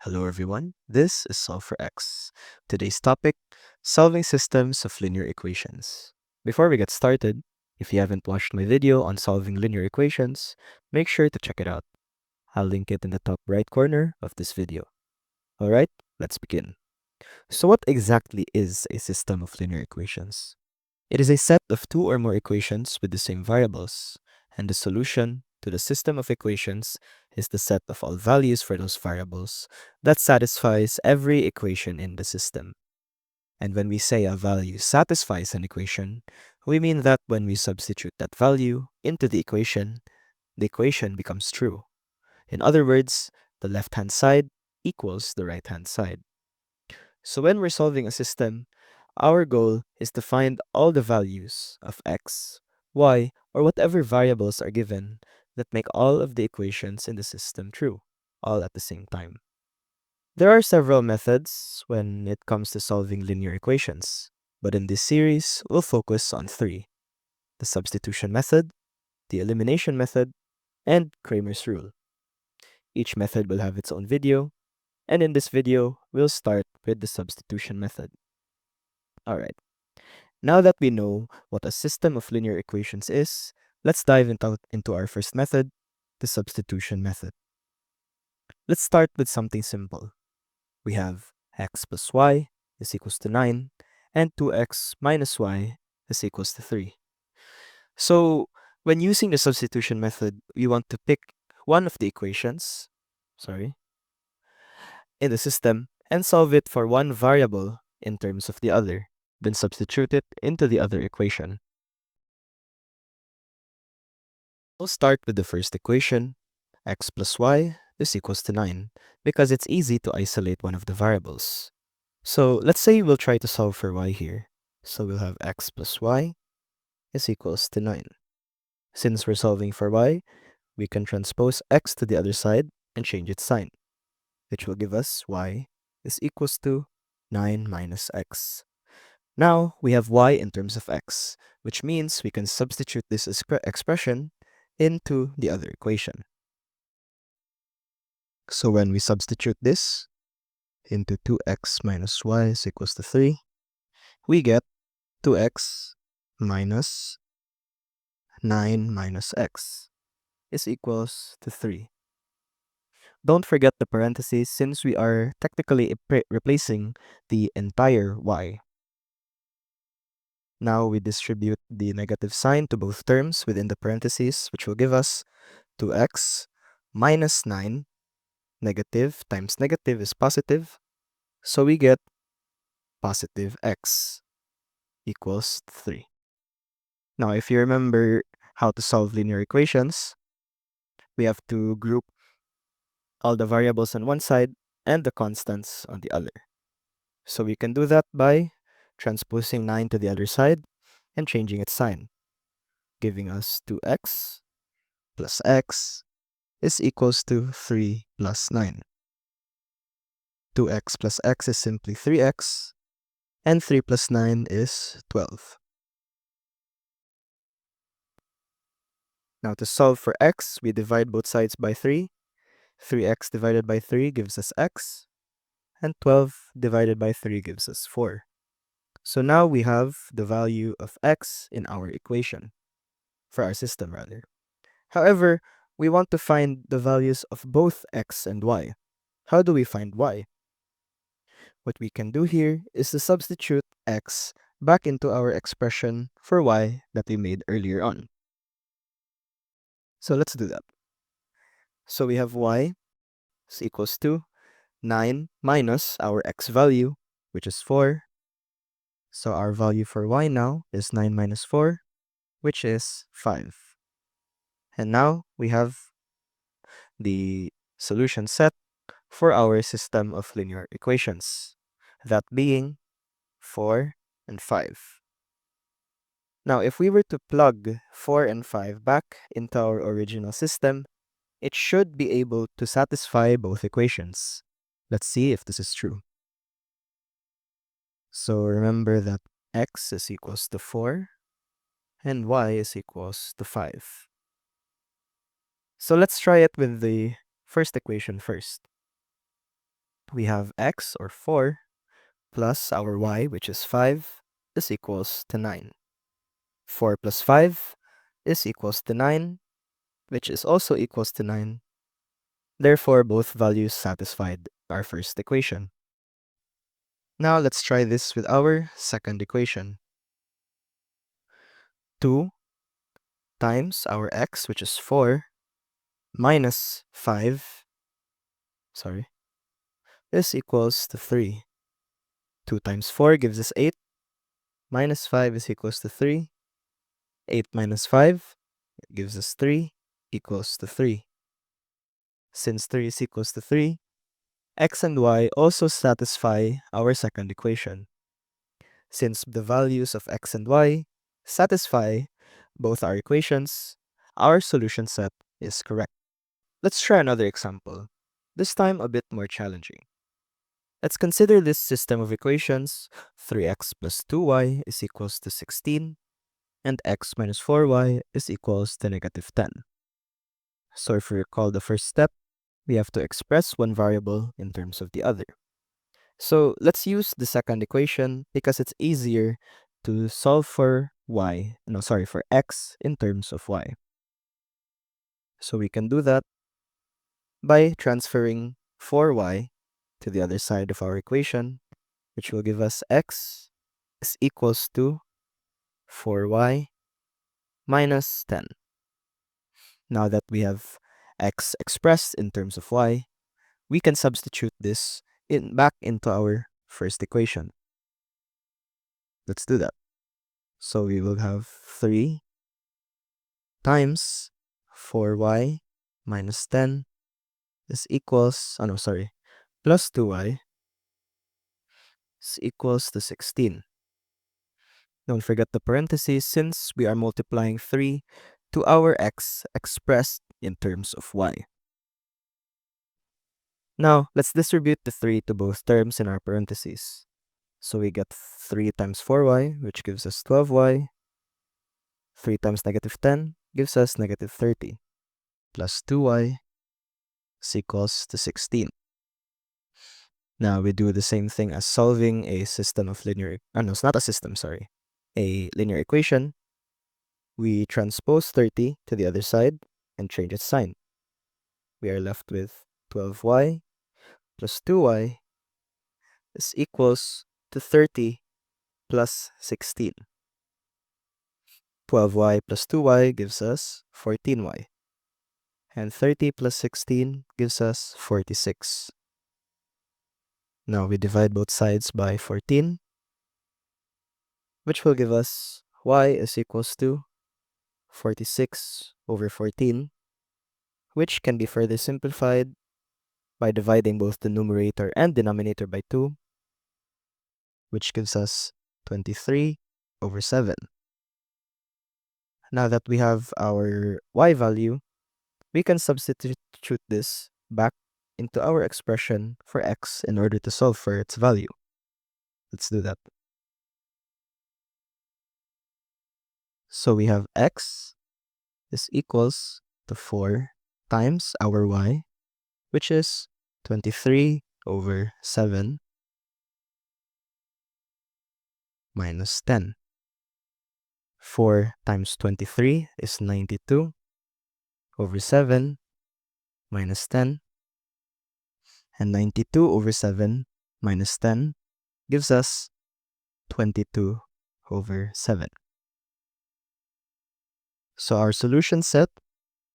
Hello everyone, this is Solve for X. Today's topic, solving systems of linear equations. Before we get started, if you haven't watched my video on solving linear equations, make sure to check it out. I'll link it in the top right corner of this video. Alright, let's begin. So what exactly is a system of linear equations? It is a set of two or more equations with the same variables, and the solution to the system of equations is the set of all values for those variables that satisfies every equation in the system. And when we say a value satisfies an equation, we mean that when we substitute that value into the equation becomes true. In other words, the left-hand side equals the right-hand side. So when we're solving a system, our goal is to find all the values of x, y, or whatever variables are given that make all of the equations in the system true, all at the same time. There are several methods when it comes to solving linear equations, but in this series, we'll focus on three: the substitution method, the elimination method, and Kramer's rule. Each method will have its own video, and in this video, we'll start with the substitution method. Alright. Now that we know what a system of linear equations is, let's dive into our first method, the substitution method. Let's start with something simple. We have x plus y is equals to 9, and 2x minus y is equals to 3. So, when using the substitution method, we want to pick one of the equations, in the system and solve it for one variable in terms of the other, then substitute it into the other equation. We'll start with the first equation, x plus y is equals to 9, because it's easy to isolate one of the variables. So let's say we'll try to solve for y here. So we'll have x plus y is equals to 9. Since we're solving for y, we can transpose x to the other side and change its sign, which will give us y is equals to 9 minus x. Now we have y in terms of x, which means we can substitute this expression into the other equation. So when we substitute this into 2x minus y is equals to 3, we get 2x minus 9 minus x is equals to 3. Don't forget the parentheses since we are technically replacing the entire y. Now we distribute the negative sign to both terms within the parentheses, which will give us 2x minus 9. Negative times negative is positive, so we get positive x equals 3. Now, if you remember how to solve linear equations, we have to group all the variables on one side and the constants on the other. So we can do that by transposing 9 to the other side and changing its sign, giving us 2x plus x is equals to 3 plus 9. 2x plus x is simply 3x, and 3 plus 9 is 12. Now to solve for x, we divide both sides by 3. 3x divided by 3 gives us x, and 12 divided by 3 gives us 4. So now we have the value of x in our equation, for our system rather. However, we want to find the values of both x and y. How do we find y? What we can do here is to substitute x back into our expression for y that we made earlier on. So let's do that. So we have y is equals to 9 minus our x value, which is 4. So our value for y now is 9 minus 4, which is 5. And now we have the solution set for our system of linear equations, that being 4 and 5. Now, if we were to plug 4 and 5 back into our original system, it should be able to satisfy both equations. Let's see if this is true. So remember that x is equals to 4 and y is equals to 5. So let's try it with the first equation first. we have x, or 4, plus our y, which is 5, is equals to 9. 4 plus 5 is equals to 9, which is also equals to 9. Therefore, both values satisfied our first equation. Now let's try this with our second equation. 2 times our x, which is 4, minus 5, is equals to 3. 2 times 4 gives us 8, minus 5 is equals to 3. 8 minus 5 gives us 3, equals to 3. Since 3 is equals to 3, x and y also satisfy our second equation. Since the values of x and y satisfy both our equations, our solution set is correct. Let's try another example, this time a bit more challenging. Let's consider this system of equations. 3x plus 2y is equals to 16, and x minus 4y is equals to negative 10. So if we recall the first step, we have to express one variable in terms of the other. So let's use the second equation because it's easier to solve for for x in terms of y. So we can do that by transferring 4y to the other side of our equation, which will give us x is equals to 4y minus 10. Now that we have x expressed in terms of y, we can substitute this back into our first equation. Let's do that. So we will have 3 times 4y minus 10 is equals, plus 2y is equals to 16. Don't forget the parentheses since we are multiplying 3 to our x expressed in terms of y. Now, let's distribute the 3 to both terms in our parentheses. So we get 3 times 4y, which gives us 12y. 3 times negative 10 gives us negative 30. Plus 2y is equals to 16. Now we do the same thing as solving a system of linear, it's not a system, a linear equation. We transpose 30 to the other side and change its sign. We are left with 12y plus 2y is equals to 30 plus 16. 12y plus 2y gives us 14y. And 30 plus 16 gives us 46. Now we divide both sides by 14, which will give us y is equals to 46 over 14, which can be further simplified by dividing both the numerator and denominator by 2, which gives us 23 over 7. Now that we have our y value, we can substitute this back into our expression for x in order to solve for its value. Let's do that. So we have x is equals to 4 times our y, which is 23 over 7 minus 10. 4 times 23 is 92 over 7 minus 10. And 92 over 7 minus 10 gives us 22 over 7. So our solution set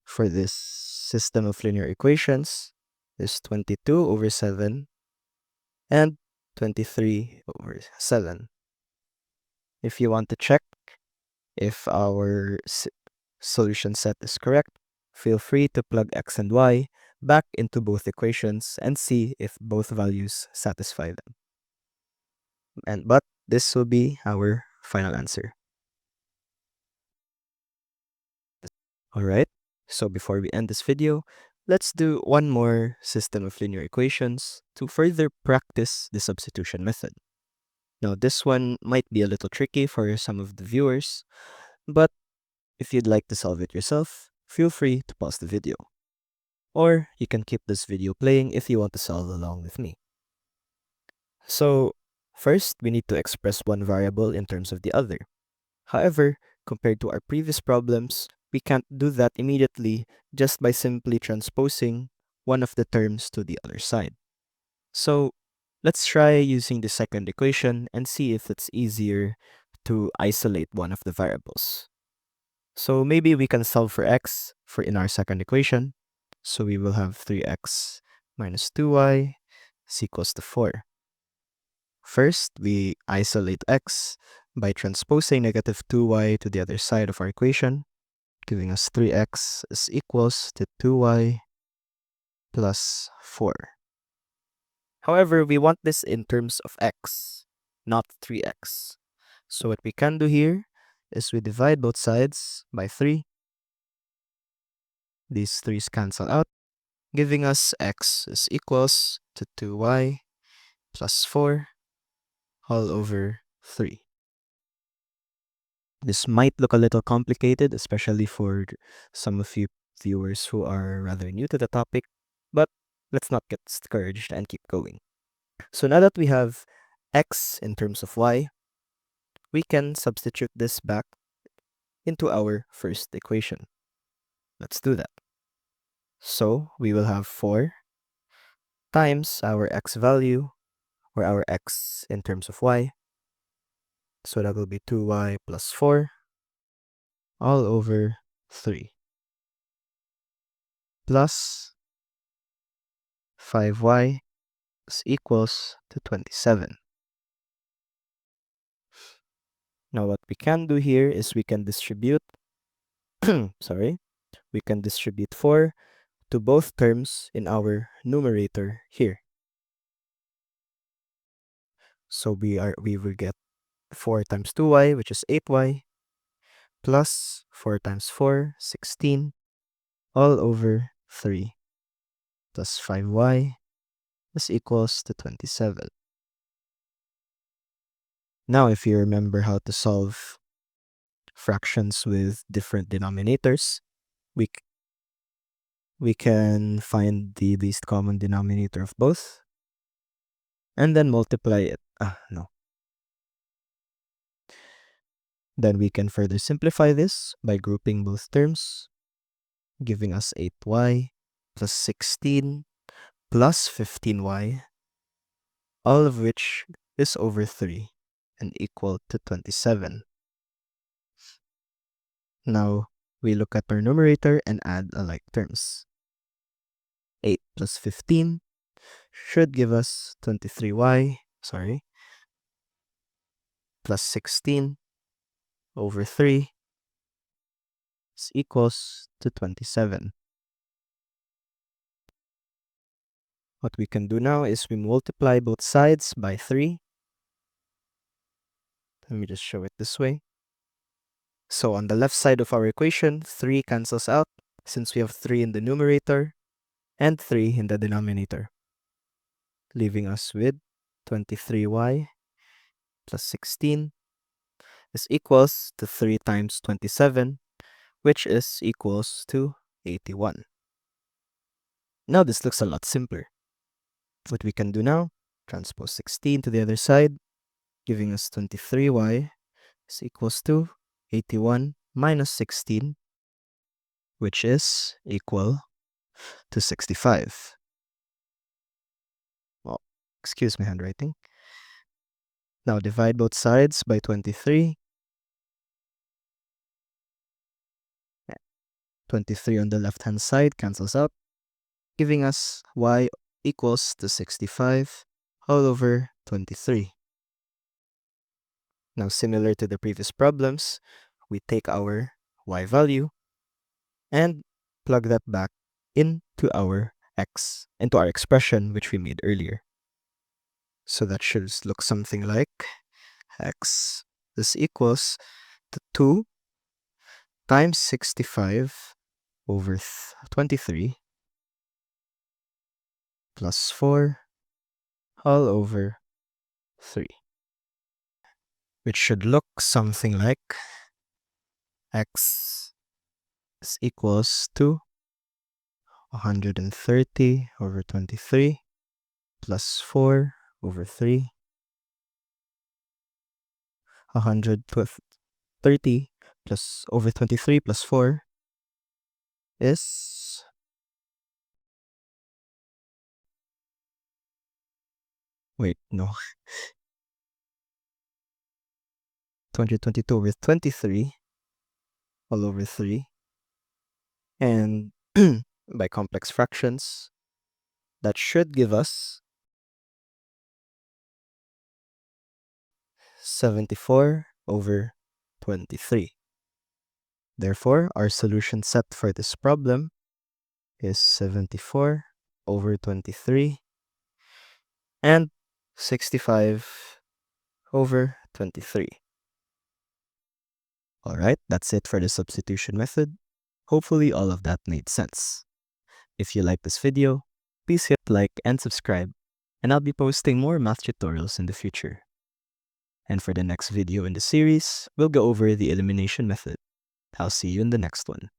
for this system of linear equations is 22 over 7 and 23 over 7. If you want to check if our solution set is correct, feel free to plug x and y back into both equations and see if both values satisfy them. But this will be our final answer. Alright, so before we end this video, let's do one more system of linear equations to further practice the substitution method. Now this one might be a little tricky for some of the viewers, but if you'd like to solve it yourself, feel free to pause the video. Or you can keep this video playing if you want to solve along with me. So, first, we need to express one variable in terms of the other. However, compared to our previous problems, we can't do that immediately just by simply transposing one of the terms to the other side. So, let's try using the second equation and see if it's easier to isolate one of the variables. So maybe we can solve for x for in our second equation. So we will have 3x minus 2y is equals to 4. First, we isolate x by transposing negative 2y to the other side of our equation, giving us 3x is equals to 2y plus 4. However, we want this in terms of x, not 3x. So what we can do here is we divide both sides by 3. These 3's cancel out, giving us x is equals to 2y plus 4 all over 3. This might look a little complicated, especially for some of you viewers who are rather new to the topic, but let's not get discouraged and keep going. So now that we have x in terms of y, we can substitute this back into our first equation. Let's do that. So we will have 4 times our x value, or our x in terms of y. So that will be 2y plus 4 all over 3 plus 5y is equals to 27. Now what we can do here is we can distribute, we can distribute 4 to both terms in our numerator here. So we will get 4 times 2y, which is 8y, plus 4 times 4, 16, all over 3, plus 5y is equals to 27. Now, if you remember how to solve fractions with different denominators, we can find the least common denominator of both, and then multiply it. Then we can further simplify this by grouping both terms, giving us 8y plus 16 plus 15y, all of which is over 3 and equal to 27. Now, we look at our numerator and add alike terms. 8 plus 15 should give us 23y, plus 16 over 3 is equals to 27. What we can do now is we multiply both sides by 3. Let me just show it this way. So on the left side of our equation, 3 cancels out since we have 3 in the numerator and 3 in the denominator, leaving us with 23y plus 16 is equals to 3 times 27, which is equals to 81. Now this looks a lot simpler. What we can do now, transpose 16 to the other side, giving us 23y is equals to 81 minus 16, which is equal to 65. Well, excuse my handwriting. Now divide both sides by 23. 23 on the left-hand side cancels out, giving us y equals to 65 all over 23. Now, similar to the previous problems, we take our y value and plug that back into our expression which we made earlier. So that should look something like x is equals to 2 times 65 over 23 plus 4 all over 3, which should look something like x is equals to 130 over 23 plus 4 over 3 130 plus over 23 plus 4 is... Wait, no. 222 over 23 all over 3. And by complex fractions, that should give us 74 over 23. Therefore, our solution set for this problem is 74 over 23 and 65 over 23. Alright, that's it for the substitution method. Hopefully all of that made sense. If you like this video, please hit like and subscribe, and I'll be posting more math tutorials in the future. And for the next video in the series, we'll go over the elimination method. I'll see you in the next one.